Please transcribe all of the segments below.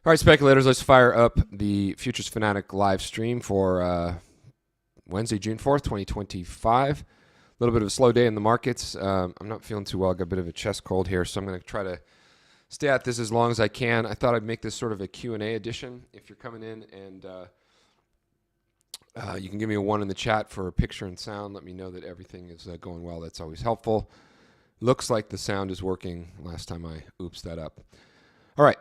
All right, speculators, let's fire up the Futures Fanatic live stream for Wednesday, June 4th, 2025. A little bit of a slow day in the markets. I'm not feeling too well. I got a bit of a chest cold here, so I'm going to try to stay at this as long as I can. I thought I'd make this sort of a Q&A edition. If you're coming in and you can give me a 1 in the chat for a picture and sound. Let me know that everything is going well. That's always helpful. Looks like the sound is working. Last time I oops that up. All right,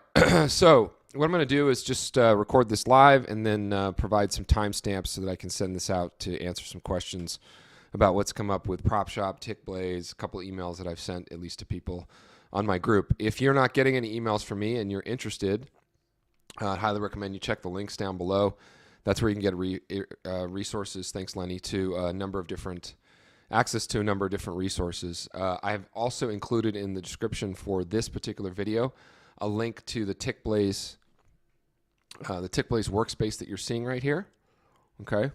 so what I'm going to do is just record this live and then provide some timestamps so that I can send this out to answer some questions about what's come up with PropShop, Tickblaze, a couple of emails that I've sent at least to people on my group. If you're not getting any emails from me and you're interested, I'd highly recommend you check the links down below. That's where you can get resources, thanks Lenny, to a number of different access to a number of different resources. I've also included in the description for this particular video a link to the Tickblaze workspace that you're seeing right here. Okay.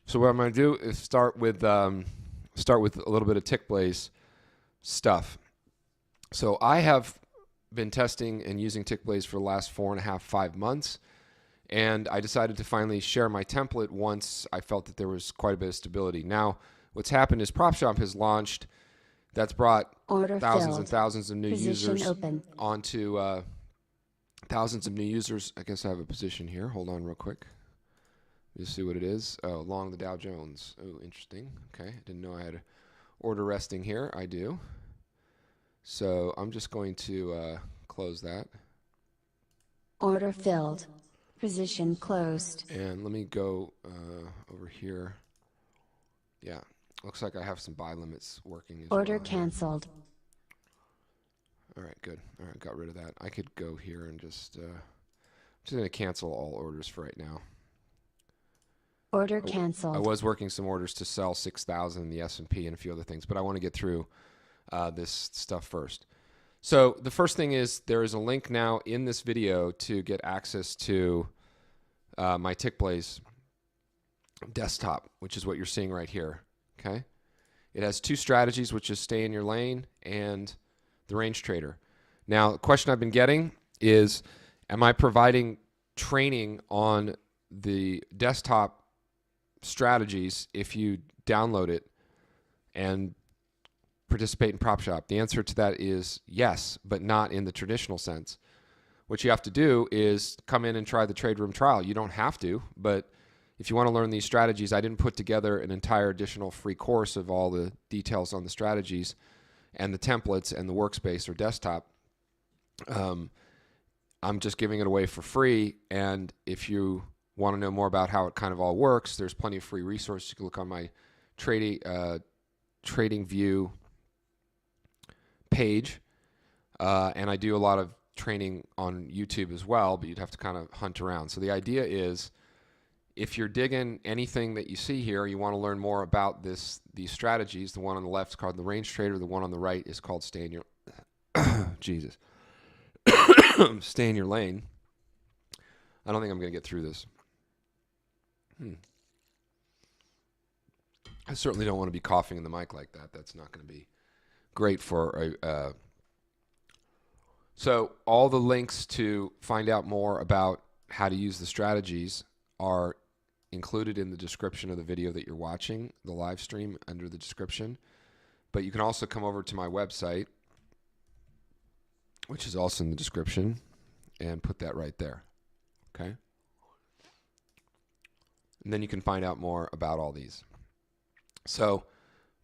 So what I'm going to do is start with a little bit of Tickblaze stuff. So I have been testing and using Tickblaze for the last 4.5, 5 months, and I decided to finally share my template once I felt that there was quite a bit of stability. Now, what's happened is PropShop has launched. That's brought thousands and thousands of new users onto thousands of new users. I guess I have a position here. Hold on real quick. Just see what it is. Oh, along the Dow Jones. Oh, interesting. Okay. I didn't know I had an order resting here. I do. So I'm just going to close that. Order filled. Position closed. And let me go over here. Yeah. Looks like I have some buy limits working as Order well canceled. All right, good. All right, got rid of that. I could go here and just going to cancel all orders for right now. Order canceled. I was working some orders to sell 6,000 in the S&P and a few other things, but I want to get through this stuff first. So the first thing is there is a link now in this video to get access to my Tickblaze Desktop, which is what you're seeing right here. Okay, it has 2 strategies, which is stay in your lane and the range trader. Now, the question I've been getting is, am I providing training on the desktop strategies if you download it and participate in PropShop? The answer to that is yes, but not in the traditional sense. What you have to do is come in and try the trade room trial. You don't have to, but if you want to learn these strategies, I didn't put together an entire additional free course of all the details on the strategies and the templates and the workspace or desktop. I'm just giving it away for free. And if you want to know more about how it kind of all works, there's plenty of free resources. You can look on my trading view page. And I do a lot of training on YouTube as well, but you'd have to kind of hunt around. So the idea is, if you're digging anything that you see here, you want to learn more about these strategies. The one on the left is called the range trader. The one on the right is called stay in your Jesus. Stay in your lane. I don't think I'm going to get through this. I certainly don't want to be coughing in the mic like that. That's not going to be great for a. So all the links to find out more about how to use the strategies are included in the description of the video that you're watching, the live stream under the description. But you can also come over to my website, which is also in the description, and put that right there. Okay? And then you can find out more about all these. So,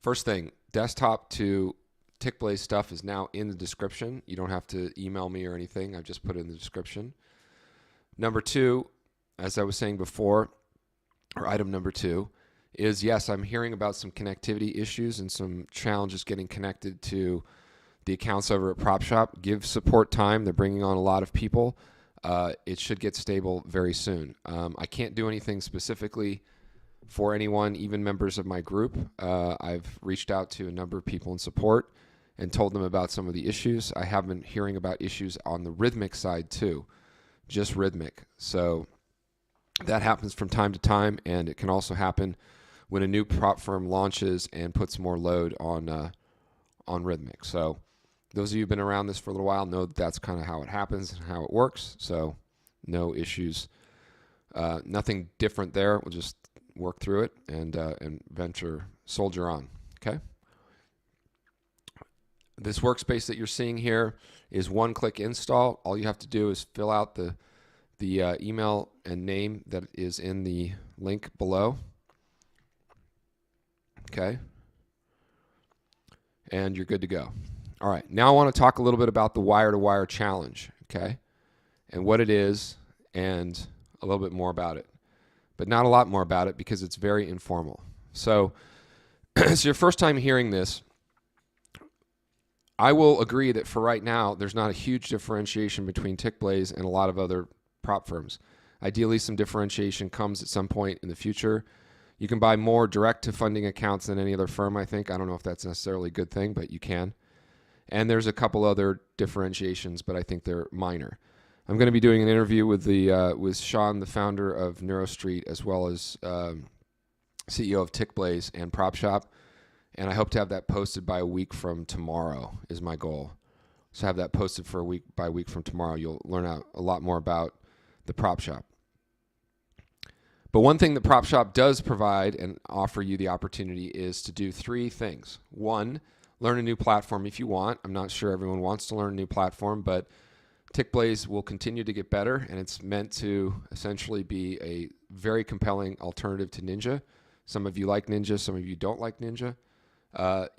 first thing, desktop to Tickblaze stuff is now in the description. You don't have to email me or anything. I've just put it in the description. Number 2, as I was saying before, or item number 2, is yes, I'm hearing about some connectivity issues and some challenges getting connected to the accounts over at PropShop. Give support time. They're bringing on a lot of people. It should get stable very soon. I can't do anything specifically for anyone, even members of my group. I've reached out to a number of people in support and told them about some of the issues. I have been hearing about issues on the Rhythmic side too, just Rhythmic. So that happens from time to time, and it can also happen when a new prop firm launches and puts more load on Rhythmic. So Those of you who've been around this for a little while know that that's kind of how it happens and how it works. So no issues, nothing different there. We'll just work through it and soldier on. Okay. This workspace that you're seeing here is one-click install. All you have to do is fill out the email and name that is in the link below. Okay. And you're good to go. All right. Now I want to talk a little bit about the wire-to-wire challenge. Okay. And what it is and a little bit more about it. But not a lot more about it because it's very informal. So it's your first time hearing this. I will agree that for right now, there's not a huge differentiation between Tickblaze and a lot of other prop firms. Ideally, some differentiation comes at some point in the future. You can buy more direct-to-funding accounts than any other firm, I think. I don't know if that's necessarily a good thing, but you can. And there's a couple other differentiations, but I think they're minor. I'm going to be doing an interview with Sean, the founder of NeuroStreet, as well as CEO of Tickblaze and PropShop. And I hope to have that posted by a week from tomorrow is my goal. So have that posted for a week from tomorrow. You'll learn out a lot more about the PropShop. But one thing that PropShop does provide and offer you the opportunity is to do three things. One, learn a new platform if you want. I'm not sure everyone wants to learn a new platform, but Tickblaze will continue to get better, and it's meant to essentially be a very compelling alternative to Ninja. Some of you like Ninja, some of you don't like Ninja.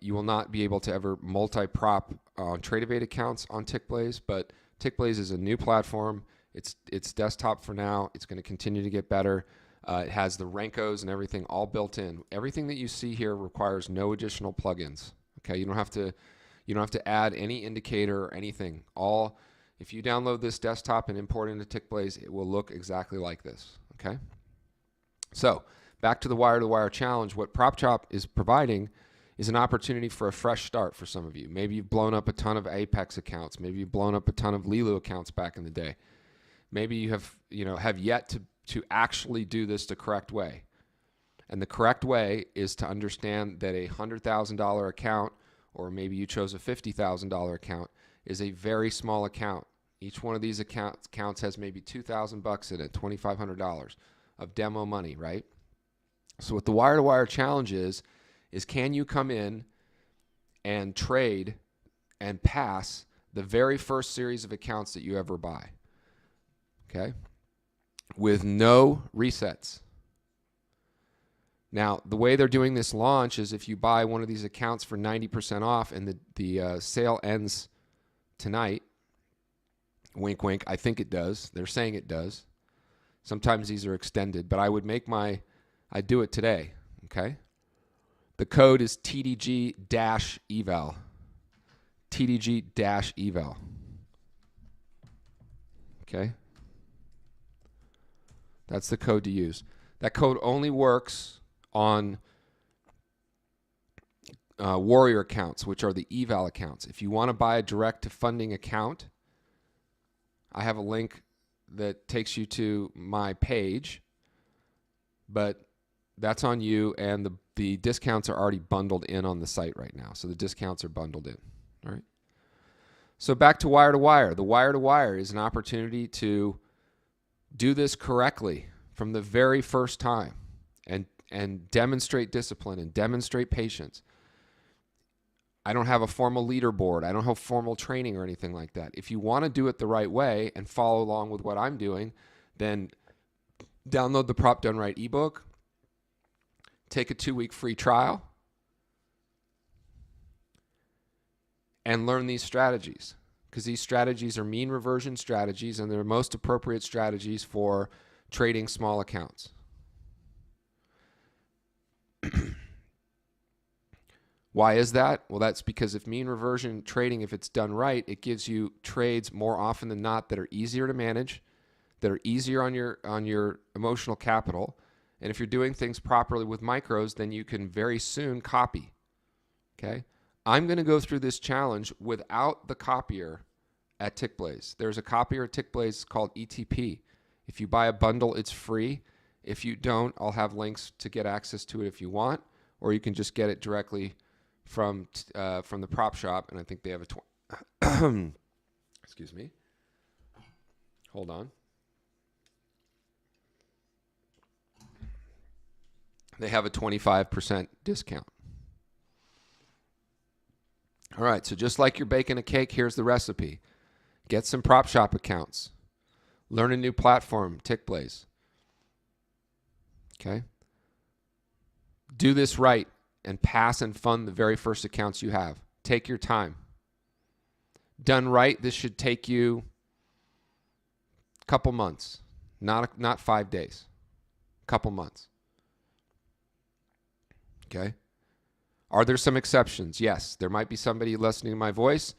You will not be able to ever multi-prop on Trade-Evade accounts on Tickblaze, but Tickblaze is a new platform. It's desktop for now. It's going to continue to get better. It has the Renkos and everything all built in. Everything that you see here requires no additional plugins. Okay, you don't have to add any indicator or anything. If you download this desktop and import it into Tickblaze, it will look exactly like this. Okay. So back to the wire-to-wire challenge. What PropShop is providing is an opportunity for a fresh start for some of you. Maybe you've blown up a ton of Apex accounts. Maybe you've blown up a ton of Lilu accounts back in the day. Maybe you have yet to actually do this the correct way. And the correct way is to understand that a $100,000 account, or maybe you chose a $50,000 account, is a very small account. Each one of these accounts has maybe $2,000 in it, $2,500 of demo money, right? So what the wire-to-wire challenge is can you come in and trade and pass the very first series of accounts that you ever buy, okay, with no resets. Now, the way they're doing this launch is if you buy one of these accounts for 90% off and the sale ends tonight, wink, wink, I think it does. They're saying it does. Sometimes these are extended, but I do it today, okay? The code is TDG-EVAL. TDG-EVAL. Okay? That's the code to use. That code only works on Warrior accounts, which are the eval accounts. If you want to buy a direct-to-funding account, I have a link that takes you to my page, but that's on you, and the discounts are already bundled in on the site right now. So the discounts are bundled in. All right. So back to wire-to-wire. The wire-to-wire is an opportunity to do this correctly from the very first time and demonstrate discipline and demonstrate patience. I don't have a formal leaderboard. I don't have formal training or anything like that. If you want to do it the right way and follow along with what I'm doing, then download the Prop Done Right ebook, take a 2-week free trial, and learn these strategies, because these strategies are mean reversion strategies and they're most appropriate strategies for trading small accounts. Why is that? Well, that's because if mean reversion trading, if it's done right, it gives you trades more often than not that are easier to manage, that are easier on your emotional capital. And if you're doing things properly with micros, then you can very soon copy. Okay? I'm going to go through this challenge without the copier at Tickblaze. There's a copier at Tickblaze called ETP. If you buy a bundle, it's free. If you don't, I'll have links to get access to it if you want, or you can just get it directly from the PropShop, and I think they have Excuse me. Hold on. They have a 25% discount. All right, so just like you're baking a cake, here's the recipe. Get some PropShop accounts. Learn a new platform, Tickblaze. Okay? Do this right and pass and fund the very first accounts you have. Take your time. Done right, this should take you a couple months, not 5 days. A couple months. Okay? Are there some exceptions? Yes. There might be somebody listening to my voice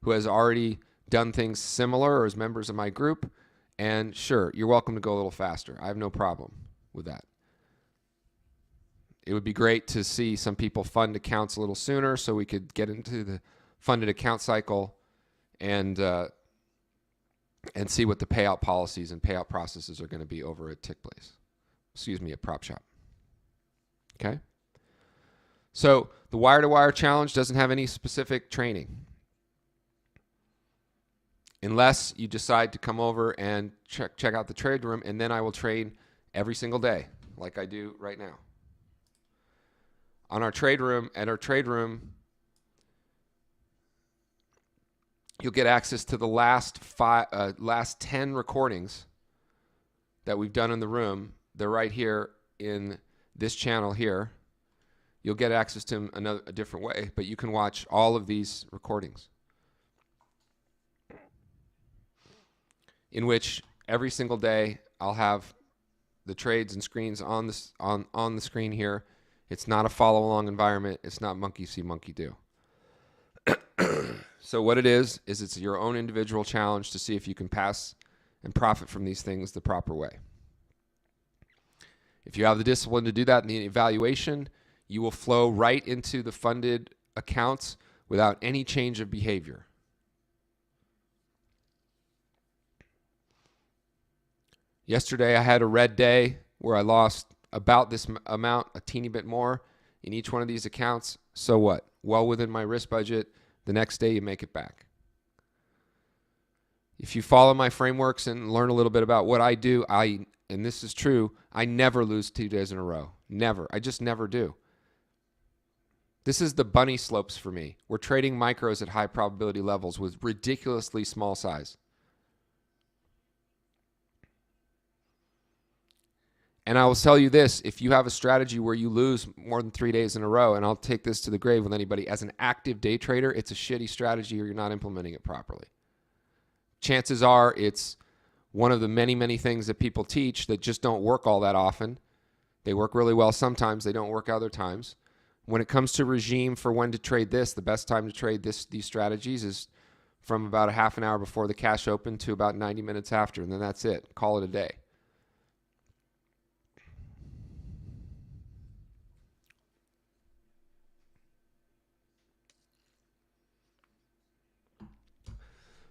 who has already done things similar or is members of my group. And sure, you're welcome to go a little faster. I have no problem with that. It would be great to see some people fund accounts a little sooner so we could get into the funded account cycle and see what the payout policies and payout processes are going to be over at Tickblaze. Excuse me, at PropShop. Okay? So the wire-to-wire challenge doesn't have any specific training. Unless you decide to come over and check out the trade room, and then I will train every single day like I do right now. At our trade room, you'll get access to the last 10 recordings that we've done in the room. They're right here in this channel here. You'll get access to them a different way, but you can watch all of these recordings, in which every single day I'll have the trades and screens on the screen here. It's not a follow-along environment. It's not monkey see, monkey do. So what it is it's your own individual challenge to see if you can pass and profit from these things the proper way. If you have the discipline to do that in the evaluation, you will flow right into the funded accounts without any change of behavior. Yesterday, I had a red day where I lost about this amount, a teeny bit more in each one of these accounts. So what? Well within my risk budget. The next day, you make it back. If you follow my frameworks and learn a little bit about what I do, and this is true, I never lose 2 days in a row. Never. I just never do. This is the bunny slopes for me. We're trading micros at high probability levels with ridiculously small size. And I will tell you this, if you have a strategy where you lose more than 3 days in a row, and I'll take this to the grave with anybody, as an active day trader, it's a shitty strategy or you're not implementing it properly. Chances are it's one of the many, many things that people teach that just don't work all that often. They work really well sometimes, they don't work other times. When it comes to regime for when to trade this, the best time to trade these strategies is from about a half an hour before the cash open to about 90 minutes after, and then that's it. Call it a day.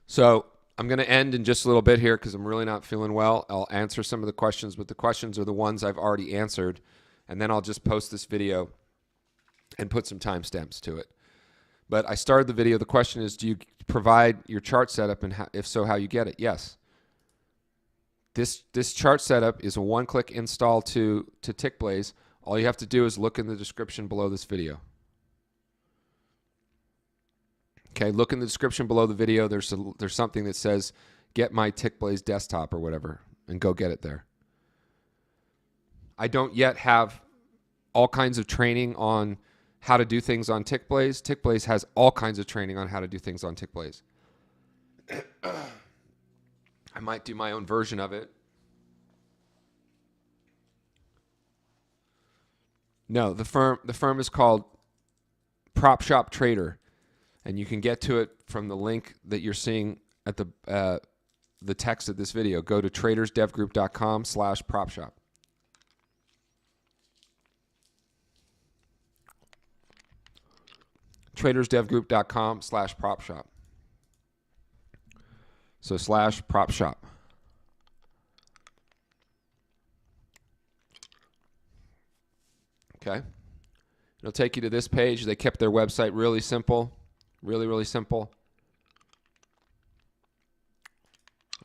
So I'm going to end in just a little bit here because I'm really not feeling well. I'll answer some of the questions, but the questions are the ones I've already answered, and then I'll just post this video and put some timestamps to it. But I started the video. The question is, do you provide your chart setup, and if so, how you get it? Yes. This chart setup is a one-click install to Tickblaze. All you have to do is look in the description below this video. Okay, look in the description below the video. There's something that says, get my Tickblaze Desktop or whatever, and go get it there. I don't yet have all kinds of training on how to do things on Tickblaze. Tickblaze has all kinds of training on how to do things on Tickblaze. I might do my own version of it. No, the firm is called PropShop Trader, and you can get to it from the link that you're seeing at the text of this video. Go to tradersdevgroup.com/PropShop. tradersdevgroup.com/PropShop. So /PropShop. Okay. It'll take you to this page. They kept their website really simple. Really, really simple.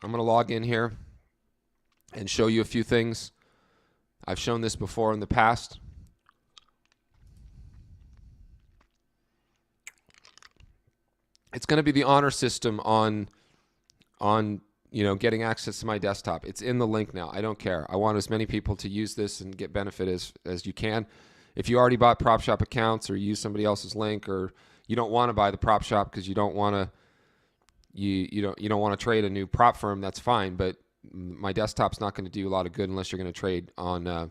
I'm going to log in here and show you a few things. I've shown this before in the past. It's going to be the honor system on getting access to my desktop. It's in the link now. I don't care. I want as many people to use this and get benefit as you can. If you already bought PropShop accounts or use somebody else's link, or you don't want to buy the PropShop because you don't want to you don't want to trade a new prop firm, that's fine. But my desktop's not going to do a lot of good unless you're going to trade on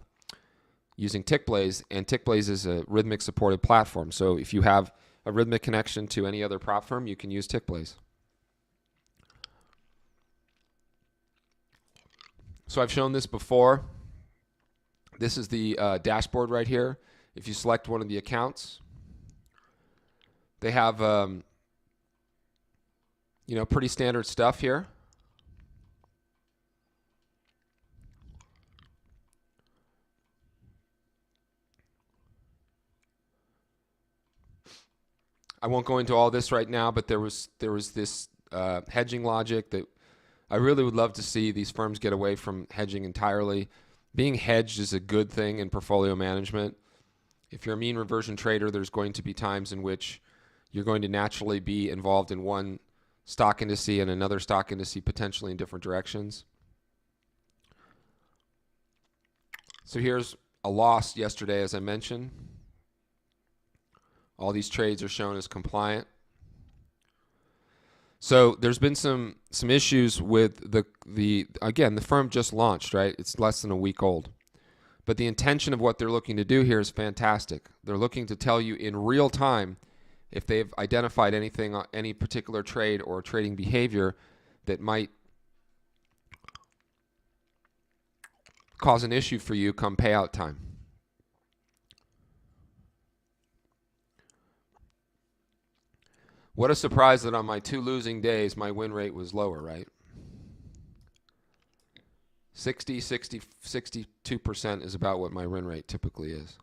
using Tickblaze, and Tickblaze is a Rhythmic supported platform. So if you have a Rhythmic connection to any other prop firm, you can use Tickblaze. So I've shown this before. This is the dashboard right here. If you select one of the accounts, they have pretty standard stuff here. I won't go into all this right now, but there was this hedging logic that I really would love to see these firms get away from hedging entirely. Being hedged is a good thing in portfolio management. If you're a mean reversion trader, there's going to be times in which you're going to naturally be involved in one stock indice and another stock indice potentially in different directions. So here's a loss yesterday, as I mentioned. All these trades are shown as compliant. So there's been some issues with the firm just launched, right? It's less than a week old. But the intention of what they're looking to do here is fantastic. They're looking to tell you in real time if they've identified anything, any particular trade or trading behavior that might cause an issue for you come payout time. What a surprise that on my 2 losing days, my win rate was lower, right? 62% is about what my win rate typically is.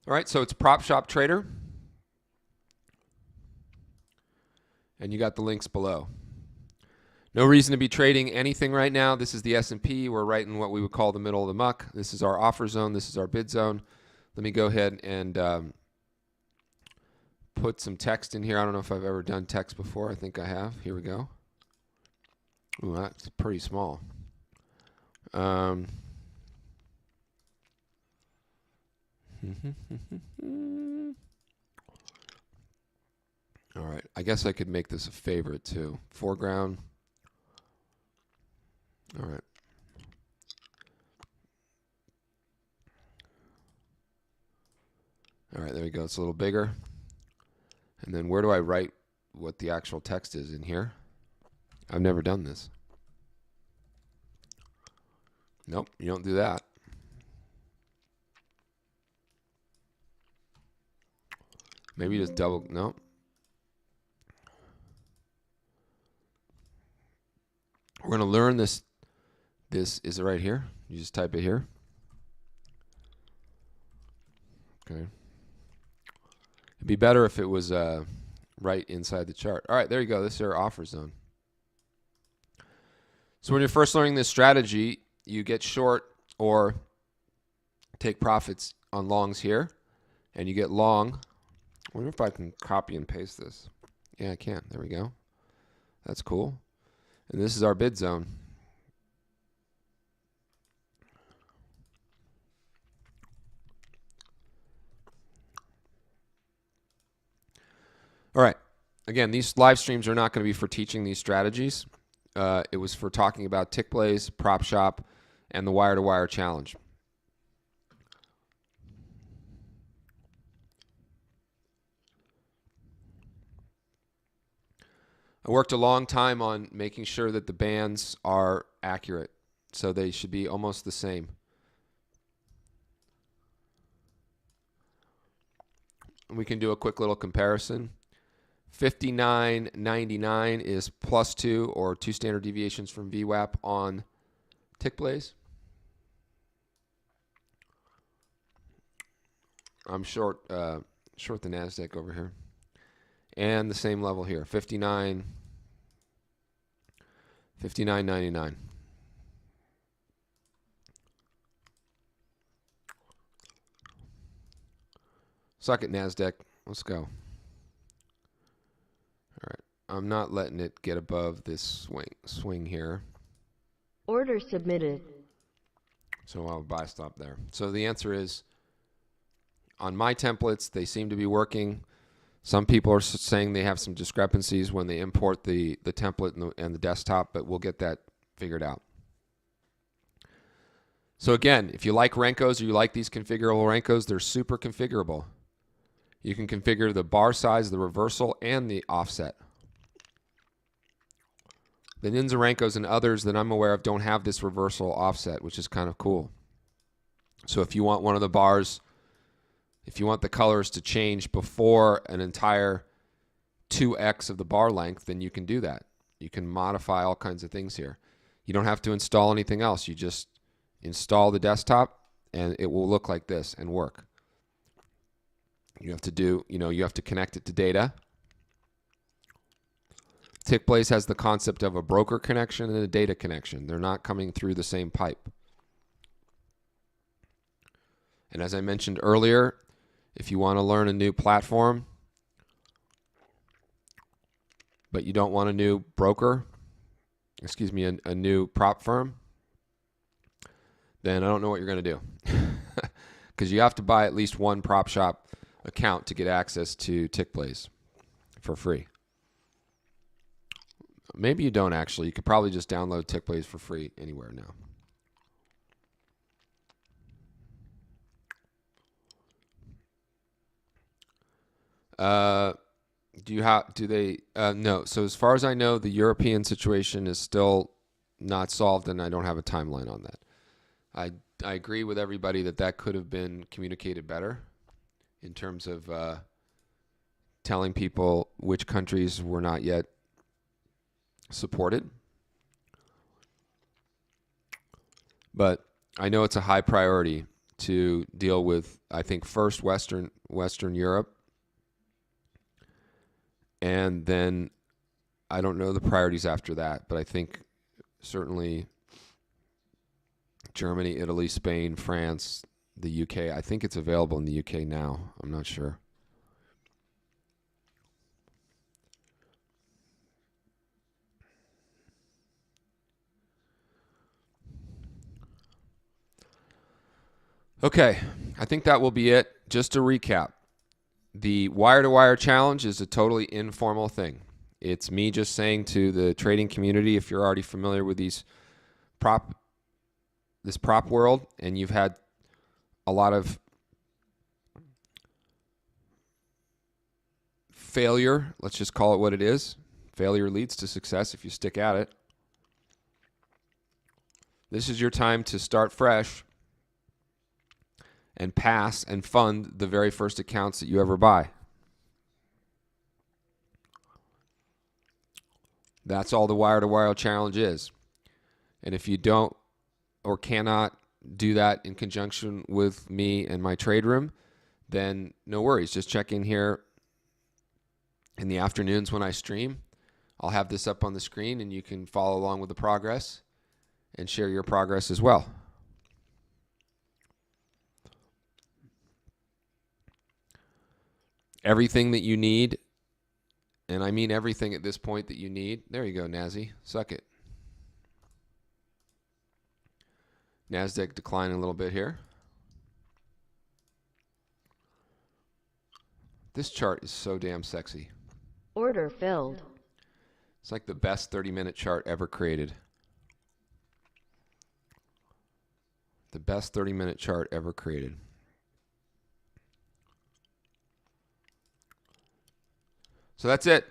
All right, so it's PropShop Trader. And you got the links below. No reason to be trading anything right now. This is the S&P. We're right in what we would call the middle of the muck. This is our offer zone. This is our bid zone. Let me go ahead and put some text in here. I don't know if I've ever done text before. I think I have. Here we go. Ooh, that's pretty small. All right. I guess I could make this a favorite too. Foreground. All right. All right, there we go. It's a little bigger. And then where do I write what the actual text is in here? I've never done this. Nope, you don't do that. Maybe just double, nope. We're going to learn this. This is it right here. You just type it here. Okay. It'd be better if it was right inside the chart. All right, there you go. This is our offer zone. So when you're first learning this strategy, you get short or take profits on longs here, and you get long. I wonder if I can copy and paste this. Yeah, I can. There we go. That's cool. And this is our bid zone. All right. Again, these live streams are not going to be for teaching these strategies. It was for talking about Tickblaze, PropShop, and the wire-to-wire challenge. I worked a long time on making sure that the bands are accurate, so they should be almost the same. We can do a quick little comparison. 59.99 is +2 or 2 standard deviations from VWAP on Tickblaze. I'm short the NASDAQ over here. And the same level here, 59. $59.99. Suck it, NASDAQ. Let's go. All right. I'm not letting it get above this swing here. Order submitted. So I'll buy stop there. So the answer is, on my templates, they seem to be working. Some people are saying they have some discrepancies when they import the template and the desktop, but we'll get that figured out. So again, if you like Renkos or you like these configurable Renkos, they're super configurable. You can configure the bar size, the reversal, and the offset. The Ninja Renkos and others that I'm aware of don't have this reversal offset, which is kind of cool. So if you want one of the bars, if you want the colors to change before an entire 2x of the bar length, then you can do that. You can modify all kinds of things here. You don't have to install anything else. You just install the desktop and it will look like this and work. You have to do, you have to connect it to data. Tickblaze has the concept of a broker connection and a data connection. They're not coming through the same pipe. And as I mentioned earlier, if you want to learn a new platform, but you don't want a new broker, a new prop firm, then I don't know what you're going to do. Because you have to buy at least one PropShop account to get access to Tickblaze for free. Maybe you don't actually. You could probably just download Tickblaze for free anywhere now. No. So as far as I know, the European situation is still not solved, and I don't have a timeline on that. I agree with everybody that could have been communicated better in terms of telling people which countries were not yet supported. But I know it's a high priority to deal with, I think, first Western Europe. And then I don't know the priorities after that, but I think certainly Germany, Italy, Spain, France, the UK. I think it's available in the UK now. I'm not sure. Okay, I think that will be it. Just to recap, the wire-to-wire challenge is a totally informal thing. It's me just saying to the trading community, if you're already familiar with this prop world and you've had a lot of failure, let's just call it what it is. Failure leads to success if you stick at it. This is your time to start fresh and pass and fund the very first accounts that you ever buy. That's all the wire-to-wire challenge is. And if you don't or cannot do that in conjunction with me and my trade room, then no worries. Just check in here in the afternoons when I stream. I'll have this up on the screen and you can follow along with the progress and share your progress as well. Everything that you need, and I mean everything at this point that you need. There you go, Nazi. Suck it. NASDAQ declining a little bit here. This chart is so damn sexy. Order filled. It's like the best 30-minute chart ever created. The best 30-minute chart ever created. So that's it.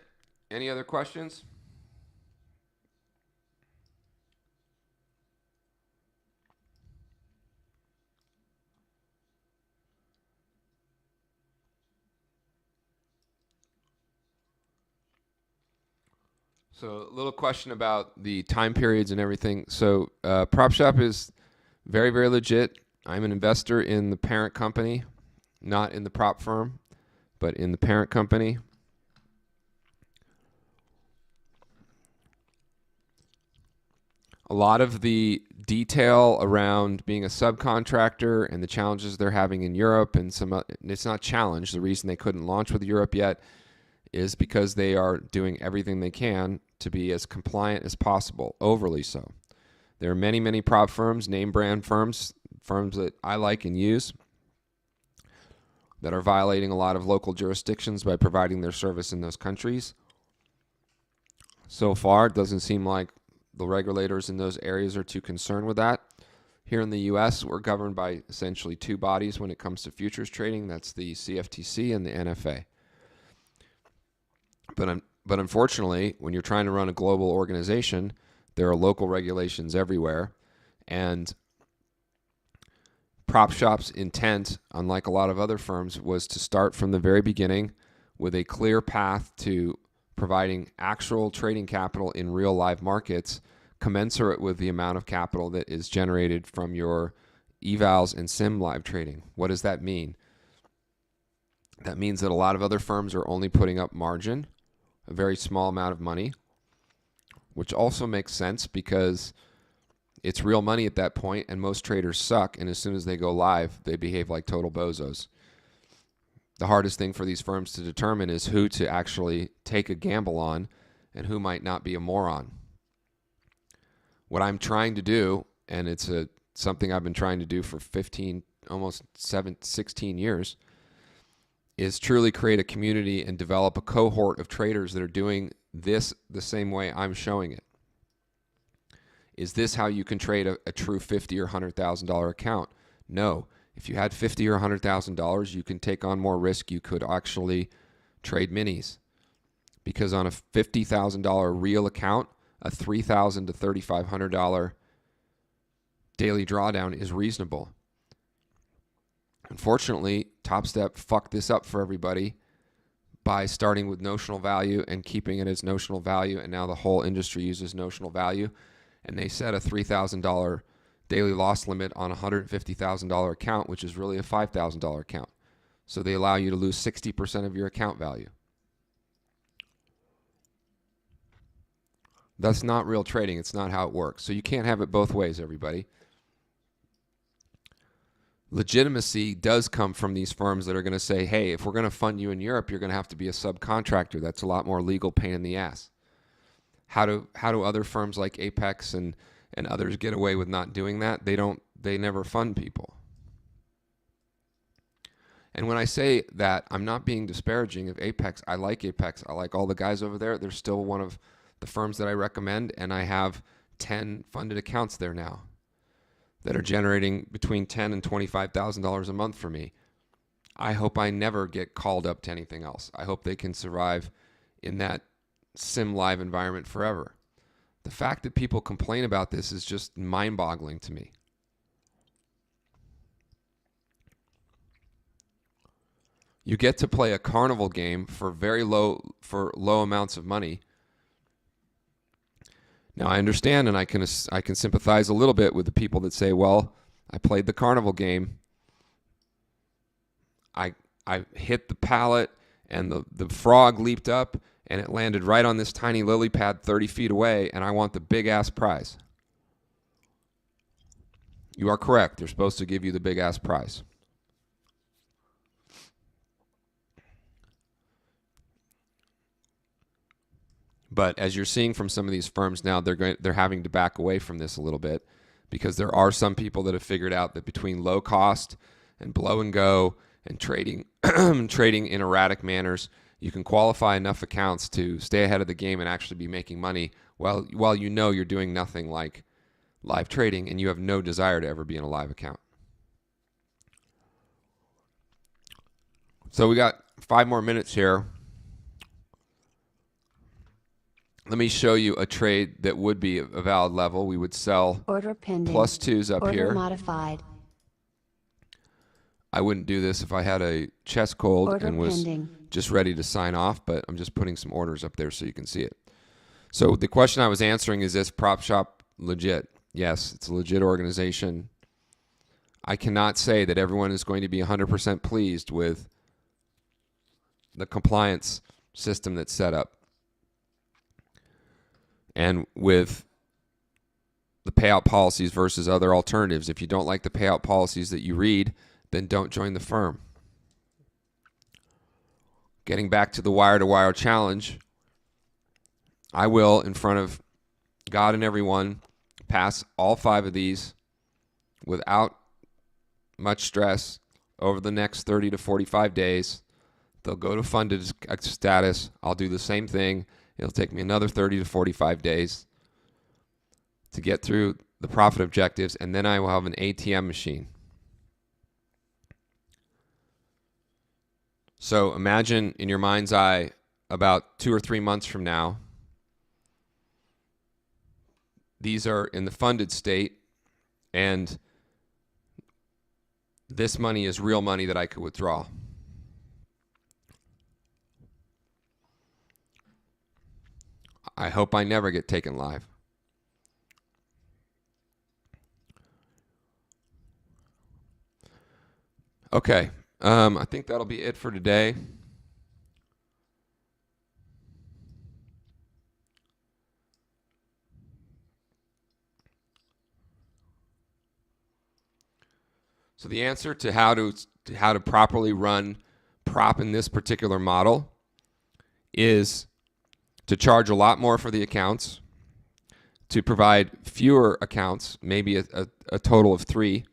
Any other questions? So a little question about the time periods and everything. So PropShop is very, very legit. I'm an investor in the parent company, not in the prop firm, but in the parent company. A lot of the detail around being a subcontractor and the challenges they're having in Europe and it's not challenge. The reason they couldn't launch with Europe yet is because they are doing everything they can to be as compliant as possible, overly so. There are many, many prop firms, name brand firms that I like and use, that are violating a lot of local jurisdictions by providing their service in those countries. So far, it doesn't seem like the regulators in those areas are too concerned with that. Here in the U.S., we're governed by essentially two bodies when it comes to futures trading. That's the CFTC and the NFA. But unfortunately, when you're trying to run a global organization, there are local regulations everywhere. And PropShop's intent, unlike a lot of other firms, was to start from the very beginning with a clear path to providing actual trading capital in real live markets commensurate with the amount of capital that is generated from your evals and sim live trading. What does that mean? That means that a lot of other firms are only putting up margin, a very small amount of money, which also makes sense because it's real money at that point, and most traders suck, and as soon as they go live, they behave like total bozos. The hardest thing for these firms to determine is who to actually take a gamble on and who might not be a moron. What I'm trying to do, and it's something I've been trying to do for 16 years, is truly create a community and develop a cohort of traders that are doing this the same way I'm showing it. Is this how you can trade a true $50,000 or $100,000 account? No. If you had $50,000 or $100,000, you can take on more risk. You could actually trade minis. Because on a $50,000 real account, a $3,000 to $3,500 daily drawdown is reasonable. Unfortunately, TopStep fucked this up for everybody by starting with notional value and keeping it as notional value, and now the whole industry uses notional value. And they set a $3,000 daily loss limit on a $150,000 account, which is really a $5,000 account. So they allow you to lose 60% of your account value. That's not real trading. It's not how it works. So you can't have it both ways, everybody. Legitimacy does come from these firms that are going to say, hey, if we're going to fund you in Europe, you're going to have to be a subcontractor. That's a lot more legal pain in the ass. How do other firms like Apex and others get away with not doing that? They never fund people. And when I say that, I'm not being disparaging of Apex. I like Apex. I like all the guys over there. They're still one of the firms that I recommend, and I have 10 funded accounts there now that are generating between $10,000 and $25,000 a month for me. I hope I never get called up to anything else. I hope they can survive in that sim live environment forever. The fact that people complain about this is just mind-boggling to me. You get to play a carnival game for low amounts of money. Now I understand, and I can sympathize a little bit with the people that say, well, I played the carnival game. I hit the pallet and the frog leaped up and it landed right on this tiny lily pad 30 feet away, and I want the big ass prize. You are correct. They're supposed to give you the big ass prize. But as you're seeing from some of these firms now, they're having to back away from this a little bit, because there are some people that have figured out that between low cost and blow and go and trading in erratic manners, you can qualify enough accounts to stay ahead of the game and actually be making money while you know you're doing nothing like live trading and you have no desire to ever be in a live account. So we got 5 more minutes here. Let me show you a trade that would be a valid level. We would sell Order pending. +2s up Order here. modified. I wouldn't do this if I had a chest cold Order and was pending. just ready to sign off, but I'm just putting some orders up there so you can see it. So the question I was answering is this PropShop legit? Yes, it's a legit organization. I cannot say that everyone is going to be 100% pleased with the compliance system that's set up and with the payout policies versus other alternatives. If you don't like the payout policies that you read, then don't join the firm. Getting back to the wire-to-wire challenge, I will, in front of God and everyone, pass all 5 of these without much stress over the next 30 to 45 days. They'll go to funded status. I'll do the same thing. It'll take me another 30 to 45 days to get through the profit objectives, and then I will have an ATM machine. So imagine in your mind's eye about 2 or 3 months from now, these are in the funded state, and this money is real money that I could withdraw. I hope I never get taken live. Okay, I think that'll be it for today. So the answer to how to properly run prop in this particular model is to charge a lot more for the accounts, to provide fewer accounts, maybe a total of 3,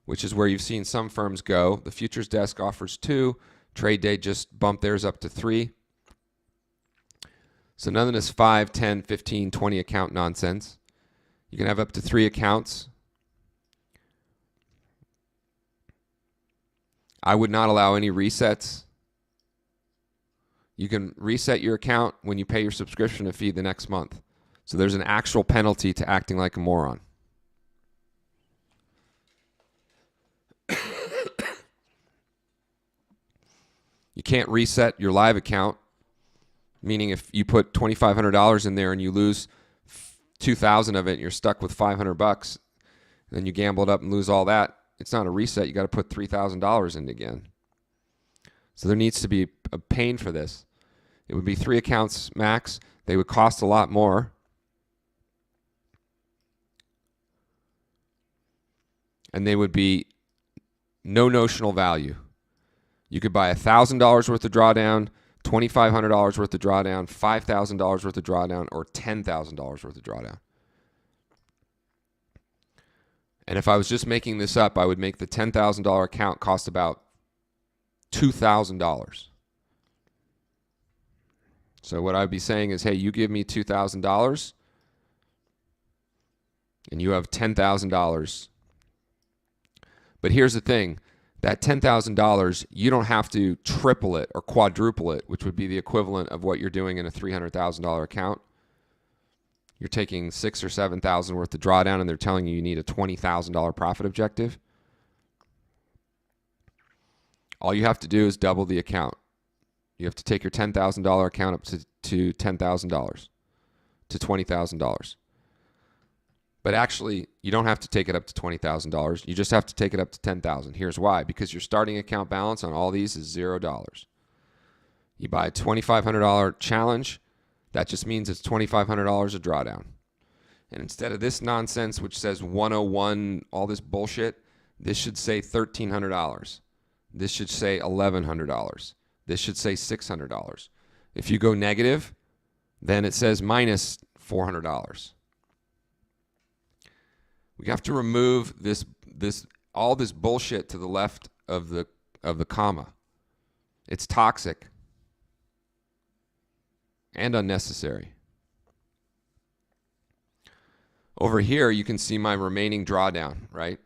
which is where you've seen some firms go. The futures desk offers 2. Trade Day just bumped theirs up to 3. So none of this 5, 10, 15, 20 account nonsense. You can have up to 3 accounts. I would not allow any resets. You can reset your account when you pay your subscription fee the next month. So there's an actual penalty to acting like a moron. You can't reset your live account, meaning if you put $2,500 in there and you lose $2,000 of it, and you're stuck with $500, then you gamble it up and lose all that. It's not a reset. You got to put $3,000 in again. So there needs to be a paying for this. It would be 3 accounts max. They would cost a lot more. And they would be no notional value. You could buy $1,000 worth of drawdown, $2,500 worth of drawdown, $5,000 worth of drawdown, or $10,000 worth of drawdown. And if I was just making this up, I would make the $10,000 account cost about $2,000. So what I'd be saying is, hey, you give me $2,000 and you have $10,000. But here's the thing. That $10,000, you don't have to triple it or quadruple it, which would be the equivalent of what you're doing in a $300,000 account. You're taking $6,000 or $7,000 worth of drawdown, and they're telling you need a $20,000 profit objective. All you have to do is double the account. You have to take your $10,000 account up to $10,000, to $20,000. But actually, you don't have to take it up to $20,000. You just have to take it up to $10,000. Here's why. Because your starting account balance on all these is $0. You buy a $2,500 challenge. That just means it's $2,500 a drawdown. And instead of this nonsense, which says 101, all this bullshit, this should say $1,300. This should say $1,100. This should say $600. If you go negative, then it says minus $400. We have to remove all this bullshit to the left of the comma. It's toxic and unnecessary. Over here, you can see my remaining drawdown, right?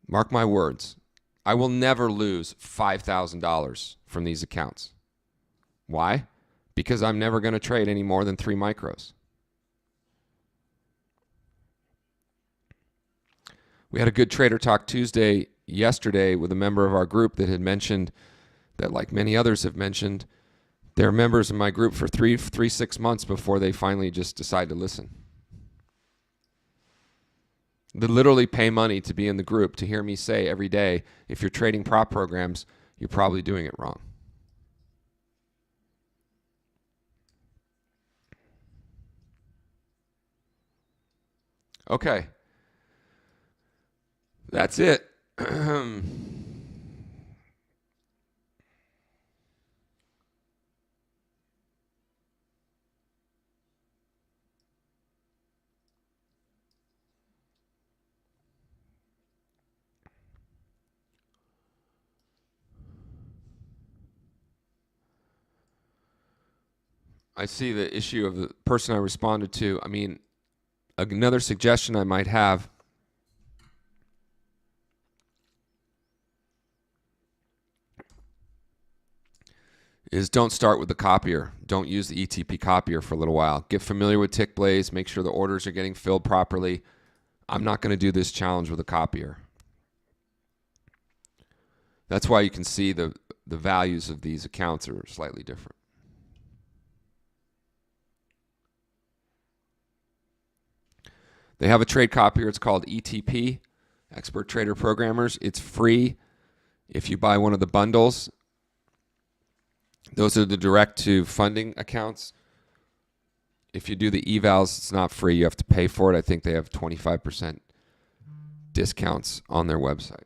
Mark my words. I will never lose $5,000 from these accounts. Why? Because I'm never going to trade any more than 3 micros. We had a good Trader Talk Tuesday yesterday with a member of our group that had mentioned that, like many others have mentioned, they're members of my group for 6 months before they finally just decide to listen. They literally pay money to be in the group to hear me say every day, if you're trading prop programs, you're probably doing it wrong. Okay. That's it. I see the issue of the person I responded to. I mean, another suggestion I might have is don't start with the copier. Don't use the ETP copier for a little while. Get familiar with Tickblaze. Make sure the orders are getting filled properly. I'm not going to do this challenge with a copier. That's why you can see the values of these accounts are slightly different. They have a trade copier. It's called ETP, Expert Trader Programmers. It's free if you buy one of the bundles. Those are the direct to funding accounts. If you do the evals, it's not free. You have to pay for it. I think they have 25% discounts on their website.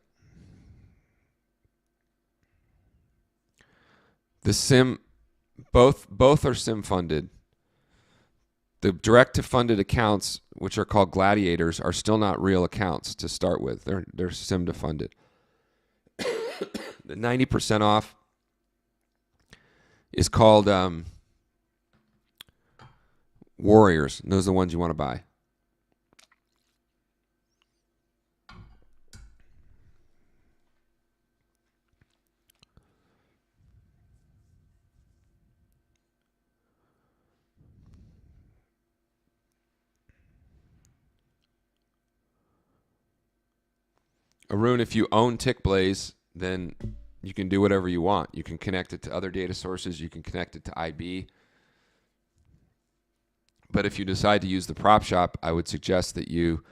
The sim, both are sim funded. The direct to funded accounts, which are called gladiators, are still not real accounts to start with. They're sim to funded. The 90% off is called Warriors. And those are the ones you want to buy. Arun, if you own Tickblaze, then you can do whatever you want. You can connect it to other data sources. You can connect it to IB. But if you decide to use the PropShop, I would suggest that you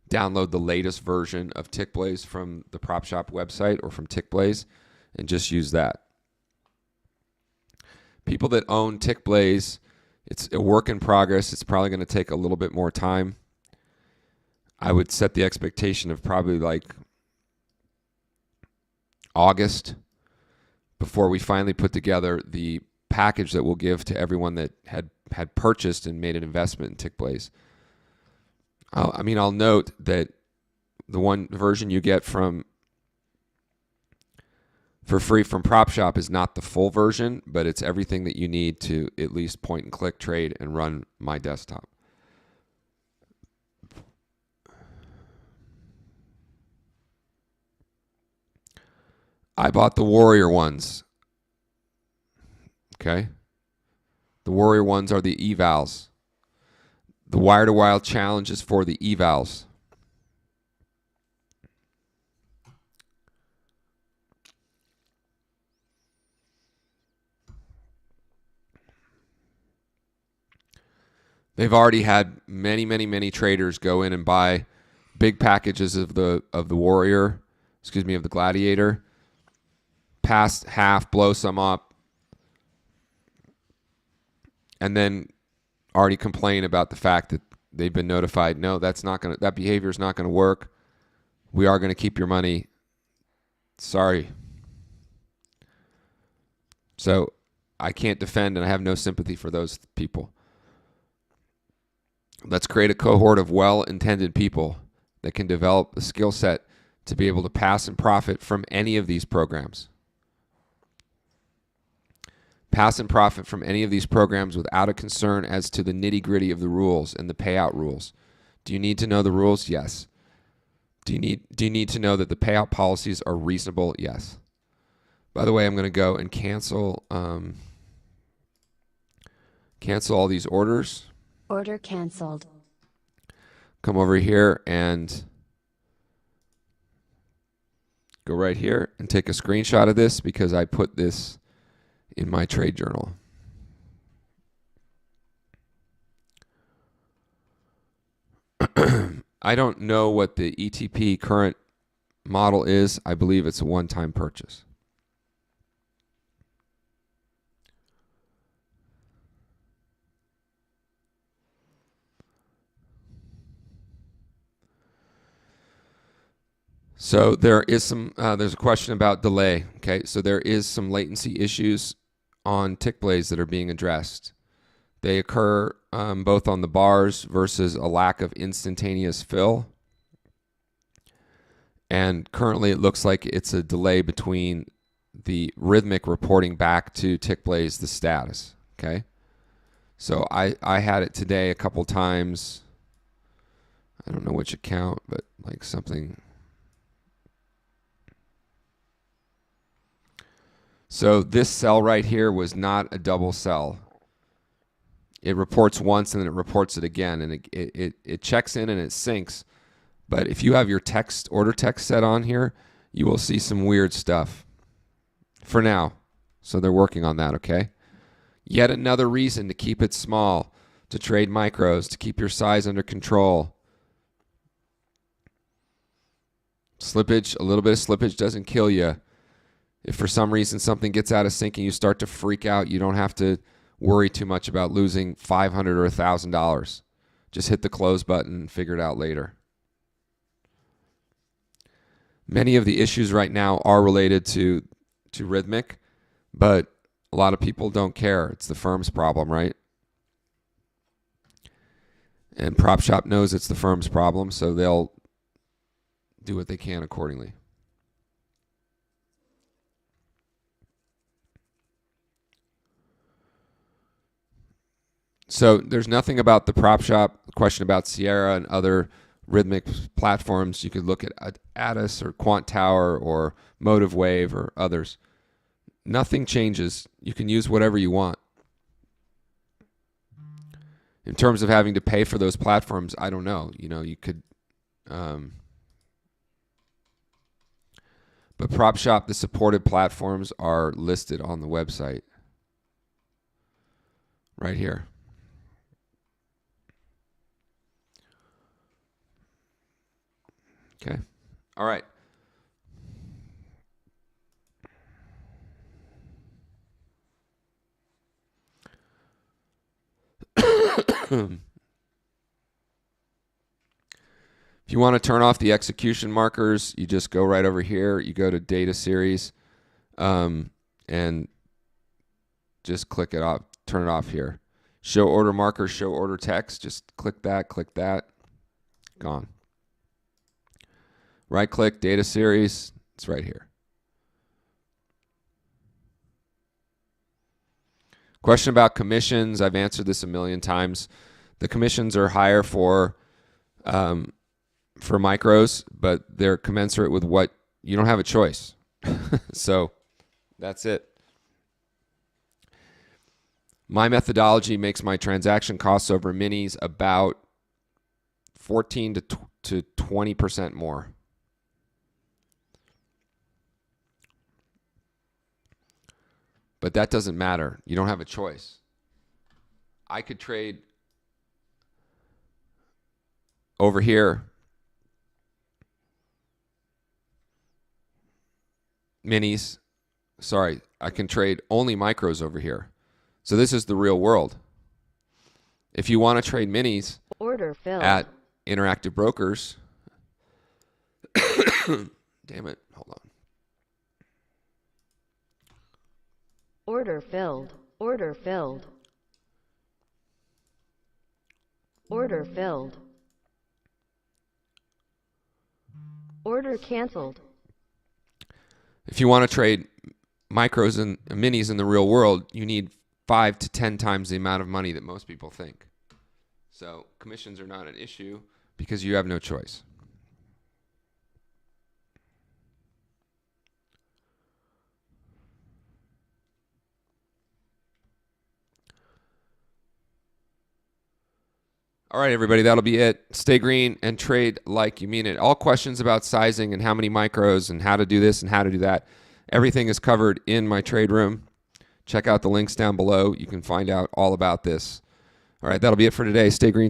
download the latest version of Tickblaze from the PropShop website or from Tickblaze and just use that. People that own Tickblaze, it's a work in progress. It's probably going to take a little bit more time. I would set the expectation of probably like August before we finally put together the package that we'll give to everyone that had purchased and made an investment in Tickblaze. I'll note that the one version you get for free from PropShop is not the full version, but it's everything that you need to at least point and click trade and run my desktop. I bought the Warrior ones. Okay? The Warrior ones are the evals. The Wire to Wire challenge is for the evals. They've already had many traders go in and buy big packages of the Warrior, of the Gladiator, pass half, blow some up, and then already complain about the fact that they've been notified, no, that behavior is not going to work. We are going to keep your money. Sorry. So I can't defend, and I have no sympathy for those people. Let's create a cohort of well-intended people that can develop the skill set to be able to pass and profit from any of these programs. Pass and profit from any of these programs without a concern as to the nitty-gritty of the rules and the payout rules. Do you need to know the rules? Yes. Do you need to know that the payout policies are reasonable? Yes. By the way, I'm going to go and cancel all these orders. Order canceled. Come over here and go right here and take a screenshot of this because I put this in my trade journal. I don't know what the ETP current model is. I believe it's a one-time purchase. So there is some, there's a question about delay. Okay, so there is some latency issues on Tickblaze that are being addressed. They occur both on the bars versus a lack of instantaneous fill. And currently it looks like it's a delay between the Rhythmic reporting back to Tickblaze the status. Okay, so I had it today a couple times. I don't know which account, but like something. So this cell right here was not a double cell. It reports once and then it reports it again, and it checks in and it syncs. But if you have your order text set on here, you will see some weird stuff for now. So they're working on that, okay? Yet another reason to keep it small, to trade micros, to keep your size under control. Slippage, a little bit of slippage doesn't kill you. If for some reason something gets out of sync and you start to freak out, you don't have to worry too much about losing $500 or $1,000. Just hit the close button and figure it out later. Many of the issues right now are related to Rhythmic, but a lot of people don't care. It's the firm's problem, right? And PropShop knows it's the firm's problem, so they'll do what they can accordingly. So there's nothing about the PropShop question about Sierra and other Rhythmic platforms. You could look at Addis or Quant Tower or Motive Wave or others. Nothing changes. You can use whatever you want. In terms of having to pay for those platforms, I don't know. You know, you could. But PropShop, the supported platforms are listed on the website right here. Okay. All right. If you want to turn off the execution markers, you just go right over here. You go to data series and just click it off, turn it off here. Show order markers, show order text. Just click that, gone. Right click, data series, it's right here. Question about commissions. I've answered this a million times. The commissions are higher for micros, but they're commensurate with what you don't have a choice. So that's it. My methodology makes my transaction costs over minis about 14 to 20% more. But that doesn't matter. You don't have a choice. I could trade over here minis. Sorry, I can trade only micros over here. So this is the real world. If you want to trade minis Order filled. at Interactive Brokers, damn it, hold on. Order filled. Order filled. Order filled. Order canceled. If you want to trade micros and minis in the real world, you need 5 to 10 times the amount of money that most people think. So commissions are not an issue because you have no choice. All right, everybody, that'll be it. Stay green and trade like you mean it. All questions about sizing and how many micros and how to do this and how to do that, everything is covered in my trade room. Check out the links down below. You can find out all about this. All right, that'll be it for today. Stay green.